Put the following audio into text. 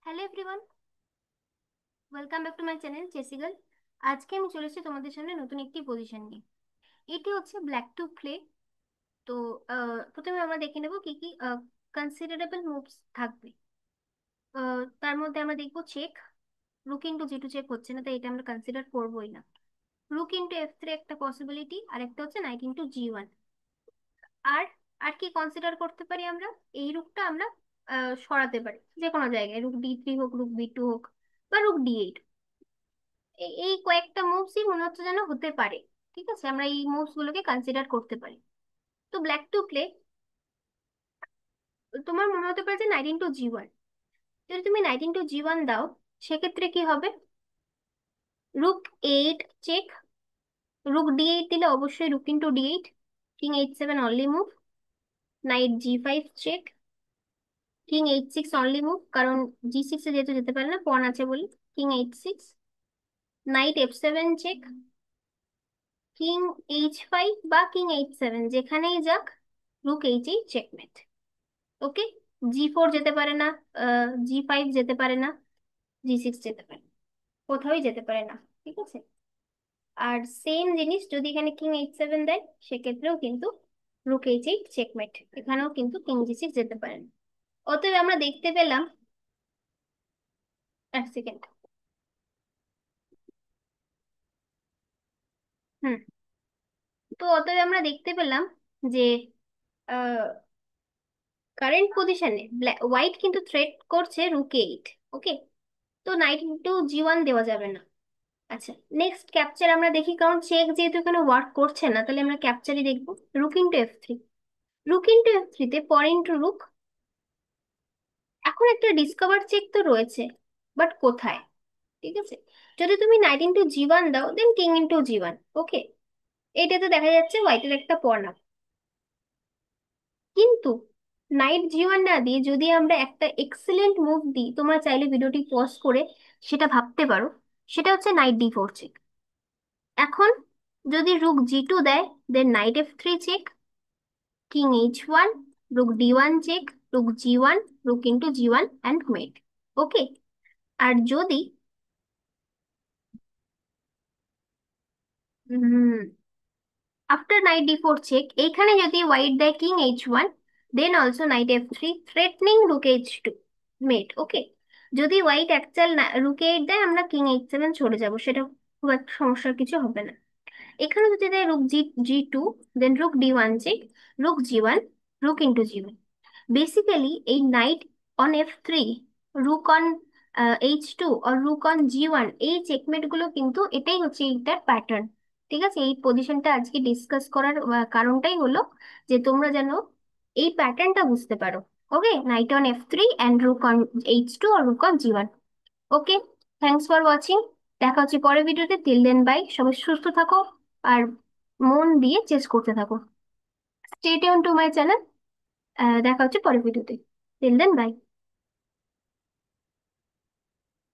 Hello everyone, welcome back to my channel চেসিগাল। আজকে আমি চলে এসেছি তোমাদের সামনে নতুন একটি পজিশন নিয়ে। এটি হচ্ছে ব্ল্যাক টু প্লে। তো প্রথমে আমরা দেখে নেব কি কি কনসিডারেবল মুভস থাকবে। তার মধ্যে আমরা দেখবো check. Rook into G two check হচ্ছে না, তাই এটা আমরা কনসিডার করবোই না। রুক ইন্টু এফ থ্রি একটা পসিবিলিটি, আর একটা হচ্ছে নাইট ইন্টু জি ওয়ান। আর আর কি কনসিডার করতে পারি আমরা? এই রুকটা আমরা সরাতে পারি যে কোনো জায়গায়, রুক ডি থ্রি হোক, রুক বি টু হোক, বা রুক ডি এইট। এই কয়েকটা মুভসই মনে হচ্ছে যেন হতে পারে। ঠিক আছে, আমরা এই মুভস গুলোকে কনসিডার করতে পারি। তো ব্ল্যাক টু প্লে, তোমার মনে হতে পারে যে নাইট ইন্টু জি ওয়ান। যদি তুমি নাইট ইন্টু জি ওয়ান দাও, সেক্ষেত্রে কি হবে? Rook eight check. Rook D eight দিলে অবশ্যই rook into D eight, king eight seven only move. Knight G five check, king eight six only move, কারণ G সিক্সে যেহেতু যেতে পারে না, পন আছে বলে। King eight six, knight F seven check, king H five বা কিং এইচ সেভেন, যেখানেই যাক rook H eight checkmate. Okay, G four যেতে পারে না, জি ফাইভ যেতে পারে না, জি সিক্স যেতে পারে না, কোথাওই যেতে পারে না। ঠিক আছে, আর সেম জিনিস যদি এখানে কিং এইট সেভেন দেয়, সেক্ষেত্রেও কিন্তু রুক এইচ এইট চেকমেট, এখানেও কিন্তু কিং জি সিক্স যেতে পারে না। অতএব আমরা দেখতে পেলাম, এক সেকেন্ড। হুম, তো অতএব আমরা দেখতে পেলাম যে কারেন্ট পজিশনে হোয়াইট কিন্তু থ্রেট করছে রুক এইট। ওকে, তো নাইট ইন্টু জি ওয়ান দেওয়া যাবে না। আচ্ছা, নেক্সট ক্যাপচার আমরা দেখি, কারণ চেক যেহেতু এখানে ওয়ার্ক করছে না, তাহলে আমরা ক্যাপচারই দেখবো। Rook into F three. Rook into F থ্রিতে পর ইন্টু রুক। এখন একটা ডিসকভার চেক তো রয়েছে, বাট কোথায়? ঠিক আছে, যদি তুমি নাইট ইন্টু জি ওয়ান দাও, দেন কিং ইন্টু জি ওয়ান। ওকে, এইটাতে দেখা যাচ্ছে হোয়াইটের একটা পণ আপ। কিন্তু নাইট জি ওয়ান না দিয়ে যদি আমরা একটা এক্সেলেন্ট মুভ দিই, তোমরা চাইলে ভিডিওটি পজ করে সেটা ভাবতে পারো। সেটা হচ্ছে নাইট ডি ফোর চেক। এখন যদি রুক জি টু দেয়, then knight F three check, king H one, rook D one check, rook G one, rook into G one and mate. Okay, আর যদি after knight D four check এইখানে যদি white দেয় king H one, then also knight F three threatening rook H two mate. Okay, যদি white actual রুক eight দেয়, আমরা king H seven সরে যাবো, সেটা খুব একটা সমস্যার কিছু হবে না। এখানে যদি দেয় rook G G two, then rook D one check, rook G one, rook into G one. Basically এই knight on F three, rook on H two আর রুক অন জি ওয়ান, এই চেকমেট গুলো কিন্তু এটাই হচ্ছে এইটার প্যাটার্ন। ঠিক আছে, এই পজিশনটা আজকে ডিসকাস করার কারণটাই হলো যে তোমরা যেন এই প্যাটার্নটা বুঝতে পারো। Okay, knight on F three and rook on H two আর rook on G one. Okay, thanks for watching. দেখা হচ্ছে পরের ভিডিওতে। টিল দেন বাই, সবাই সুস্থ থাকো আর মন দিয়ে চেস করতে থাকো। Stay tune to my channel. দেখা হচ্ছে পরের ভিডিওতে। Till then by.